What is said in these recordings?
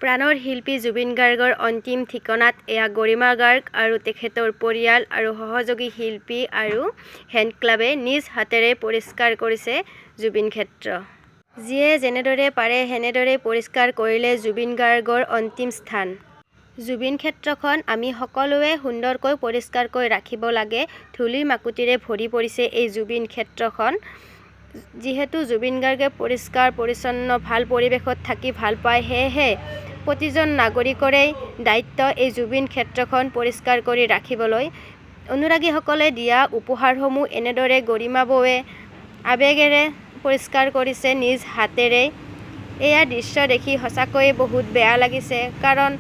প্ৰাণৰ শিল্পী জুবিন গাৰ্গৰ অন্তিম ঠিকনাত এয়া গৰিমা গাৰ্গ আৰু তেখেতৰ পৰিয়াল আৰু সহযোগী শিল্পী আৰু ফেন-ক্লাবে নিজ হাতেৰে পৰিষ্কাৰ কৰিছে জুবিন ক্ষেত্ৰ। যিয়ে যেনেদৰে পাৰে সেনেদৰে পৰিষ্কাৰ কৰিলে জুবিন গাৰ্গৰ অন্তিম স্থান। জুবিন ক্ষেত্ৰখন আমি সকলোৱে সুন্দৰকৈ পৰিষ্কাৰকৈ ৰাখিব লাগে। ধূলি-মাকুতিৰে ভৰি পৰিছে এই জুবিন ক্ষেত্ৰখন। যিহেতু জুবিন গাৰ্গে পৰিষ্কাৰ পৰিচ্ছন্ন ভাল পৰিৱেশত থাকি ভাল পায়, সেয়েহে প্ৰতিজন নাগৰিকৰেই দায়িত্ব এই জুবিন ক্ষেত্ৰখন পৰিষ্কাৰ কৰি ৰাখিবলৈ। অনুৰাগীসকলে দিয়া উপহাৰসমূহ এনেদৰে গৰিমা বৌৱে আৱেগেৰে পৰিষ্কাৰ কৰিছে নিজ হাতেৰে। এয়া দৃশ্য দেখি সঁচাকৈয়ে বহুত বেয়া লাগিছে। কাৰণ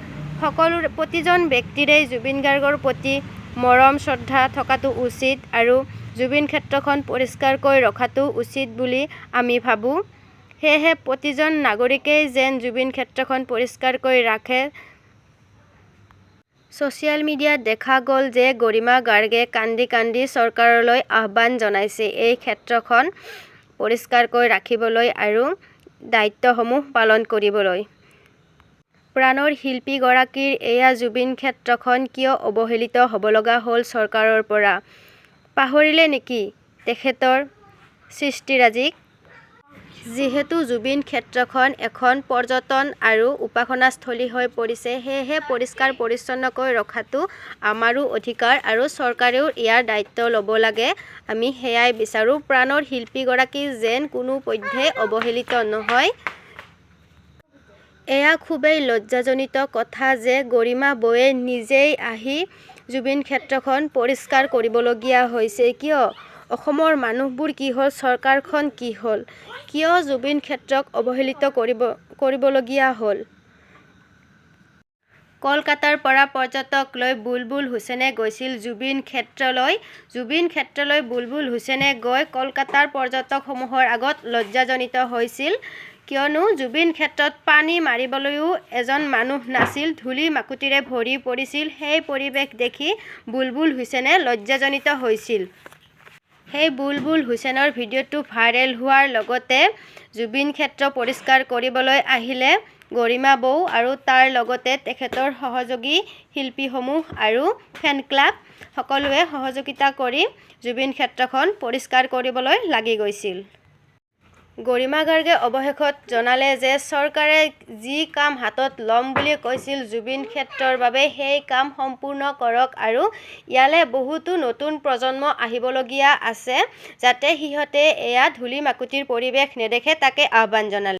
প্ৰতিজন ব্যক্তিৰেই জুবিন গাৰ্গৰ প্ৰতি মৰম শ্ৰদ্ধা থকাটো উচিত আৰু জুবিন ক্ষেত্ৰখন পৰিষ্কাৰকৈ ৰখাটো উচিত বুলি আমি ভাবোঁ। সেয়েহে প্ৰতিজন নাগৰিকেই যেন জুবিন ক্ষেত্ৰখন পৰিষ্কাৰকৈ ৰাখে। ছ'চিয়েল মিডিয়াত দেখা গ'ল যে গৰিমা গাৰ্গে কান্দি কান্দি চৰকাৰলৈ আহ্বান জনাইছে এই ক্ষেত্ৰখন পৰিষ্কাৰকৈ ৰাখিবলৈ আৰু দায়িত্বসমূহ পালন কৰিবলৈ। প্ৰাণৰ শিল্পীগৰাকীৰ এয়া জুবিন ক্ষেত্ৰখন কিয় অৱহেলিত হ'ব লগা হ'ল চৰকাৰৰ পৰা? পাহৰিলে নেকি তেখেতৰ সৃষ্টিৰাজিক? যিহেতু জুবিন ক্ষেত্ৰখন এখন পৰ্যটন আৰু উপাসনাস্থলী হৈ পৰিছে, সেয়েহে পৰিষ্কাৰ পৰিচ্ছন্নকৈ ৰখাটো আমাৰো অধিকাৰ আৰু চৰকাৰেও ইয়াৰ দায়িত্ব ল'ব লাগে। আমি সেয়াই বিচাৰোঁ। প্ৰাণৰ শিল্পীগৰাকী যেন কোনোপধ্যে অৱহেলিত নহয়। এয়া খুবেই লজ্জাজনিত কথা যে গৰিমা বৌৱে নিজেই আহি জুবিন ক্ষেত্ৰখন পৰিষ্কাৰ কৰিবলগীয়া হৈছে। কিয়? অসমৰ মানুহবোৰ কি হ'ল? চৰকাৰখন কি হ'ল? কিয় জুবিন ক্ষেত্ৰক অৱহেলিত কৰিবলগীয়া হ'ল? কলকাতাৰ পৰা পৰ্যটক লৈ বুলবুল হুছেইনে গৈছিল জুবিন ক্ষেত্ৰলৈ। জুবিন ক্ষেত্ৰলৈ বুলবুল হুছেইনে গৈ কলকাতাৰ পৰ্যটকসমূহৰ আগত লজ্জাজনিত হৈছিল। কিয়নো জুবিন ক্ষেত্ৰত পানী মাৰিবলৈও এজন মানুহ নাছিল। ধূলি-মাকুতিৰে ভৰি পৰিছিল। সেই পৰিৱেশ দেখি বুলবুল হুছেইনে লজ্জাজনিত হৈছিল। সেই বুলবুল হুছেইনৰ ভিডিঅ'টো ভাইৰেল হোৱাৰ লগতে জুবিন ক্ষেত্ৰ পৰিষ্কাৰ কৰিবলৈ আহিলে গৰিমা বৌ আৰু তাৰ লগতে তেখেতৰ সহযোগী শিল্পীসমূহ আৰু ফেন-ক্লাব সকলোৱে সহযোগিতা কৰি জুবিন ক্ষেত্ৰখন পৰিষ্কাৰ কৰিবলৈ লাগি গৈছিল। গৰিমা গাৰ্গে অৱশেষত জনালে যে চৰকাৰে যি কাম হাতত ল'ম বুলি কৈছিল জুবিন ক্ষেত্ৰৰ বাবে সেই কাম সম্পূৰ্ণ কৰক আৰু ইয়ালৈ বহুতো নতুন প্ৰজন্ম আহিবলগীয়া আছে, যাতে সিহঁতে এয়া ধূলি-মাকুতিৰ পৰিৱেশ নেদেখে তাকে আহ্বান জনালে।